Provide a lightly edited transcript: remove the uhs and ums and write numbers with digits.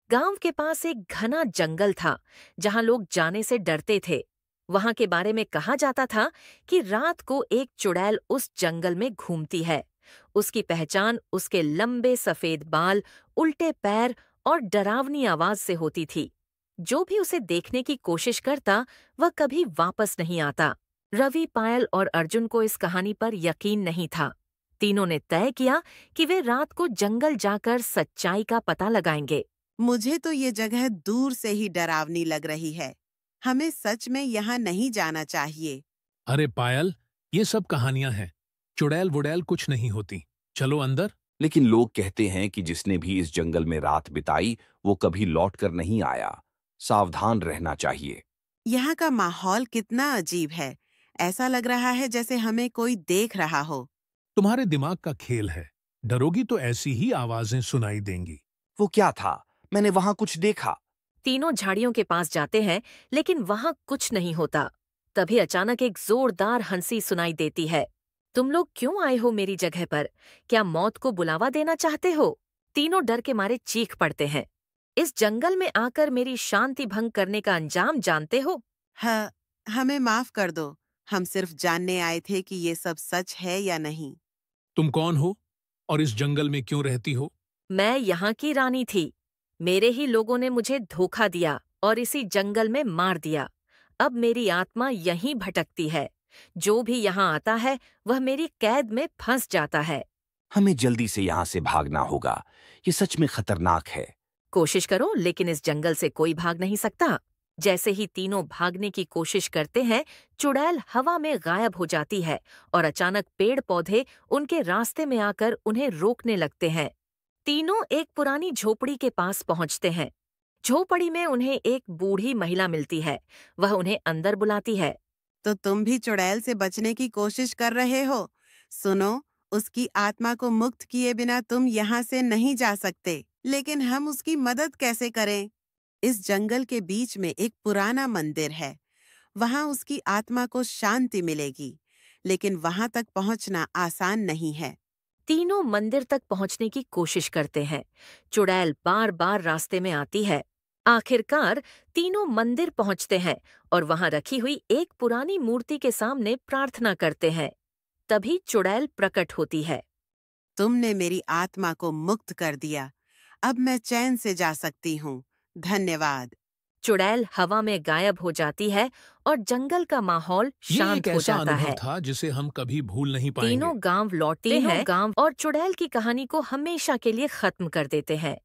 गांव के पास एक घना जंगल था जहां लोग जाने से डरते थे। वहां के बारे में कहा जाता था कि रात को एक चुड़ैल उस जंगल में घूमती है। उसकी पहचान उसके लंबे सफेद बाल, उल्टे पैर और डरावनी आवाज से होती थी। जो भी उसे देखने की कोशिश करता वह कभी वापस नहीं आता। रवि, पायल और अर्जुन को इस कहानी पर यकीन नहीं था। तीनों ने तय किया कि वे रात को जंगल जाकर सच्चाई का पता लगाएंगे। मुझे तो ये जगह दूर से ही डरावनी लग रही है। हमें सच में यहाँ नहीं जाना चाहिए। अरे पायल, ये सब कहानियां हैं। चुड़ैल वुड़ैल कुछ नहीं होती। चलो अंदर। लेकिन लोग कहते हैं कि जिसने भी इस जंगल में रात बिताई वो कभी लौट कर नहीं आया। सावधान रहना चाहिए। यहाँ का माहौल कितना अजीब है। ऐसा लग रहा है जैसे हमें कोई देख रहा हो। तुम्हारे दिमाग का खेल है। डरोगी तो ऐसी ही आवाजें सुनाई देंगी। वो क्या था? मैंने वहां कुछ देखा। तीनों झाड़ियों के पास जाते हैं, लेकिन वहां कुछ नहीं होता। तभी अचानक एक जोरदार हंसी सुनाई देती है। तुम लोग क्यों आए हो मेरी जगह पर? क्या मौत को बुलावा देना चाहते हो? तीनों डर के मारे चीख पड़ते हैं। इस जंगल में आकर मेरी शांति भंग करने का अंजाम जानते हो? हाँ, हमें माफ कर दो। हम सिर्फ जानने आए थे कि ये सब सच है या नहीं। तुम कौन हो और इस जंगल में क्यों रहती हो? मैं यहाँ की रानी थी। मेरे ही लोगों ने मुझे धोखा दिया और इसी जंगल में मार दिया। अब मेरी आत्मा यहीं भटकती है। जो भी यहाँ आता है वह मेरी कैद में फंस जाता है। हमें जल्दी से यहाँ से भागना होगा। ये सच में खतरनाक है। कोशिश करो, लेकिन इस जंगल से कोई भाग नहीं सकता। जैसे ही तीनों भागने की कोशिश करते हैं, चुड़ैल हवा में गायब हो जाती है और अचानक पेड़ पौधे उनके रास्ते में आकर उन्हें रोकने लगते हैं। तीनों एक पुरानी झोपड़ी के पास पहुंचते हैं। झोपड़ी में उन्हें एक बूढ़ी महिला मिलती है। वह उन्हें अंदर बुलाती है। तो तुम भी चुड़ैल से बचने की कोशिश कर रहे हो? सुनो, उसकी आत्मा को मुक्त किए बिना तुम यहाँ से नहीं जा सकते। लेकिन हम उसकी मदद कैसे करें? इस जंगल के बीच में एक पुराना मंदिर है। वहाँ उसकी आत्मा को शांति मिलेगी। लेकिन वहाँ तक पहुँचना आसान नहीं है। तीनों मंदिर तक पहुंचने की कोशिश करते हैं। चुड़ैल बार बार रास्ते में आती है। आखिरकार तीनों मंदिर पहुंचते हैं और वहां रखी हुई एक पुरानी मूर्ति के सामने प्रार्थना करते हैं। तभी चुड़ैल प्रकट होती है। तुमने मेरी आत्मा को मुक्त कर दिया। अब मैं चैन से जा सकती हूँ। धन्यवाद। चुड़ैल हवा में गायब हो जाती है और जंगल का माहौल ये शांत एक हो ऐसा जाता अनुभव है। था जिसे हम कभी भूल नहीं पाएंगे। तीनों गांव लौटते हैं और चुड़ैल की कहानी को हमेशा के लिए खत्म कर देते हैं।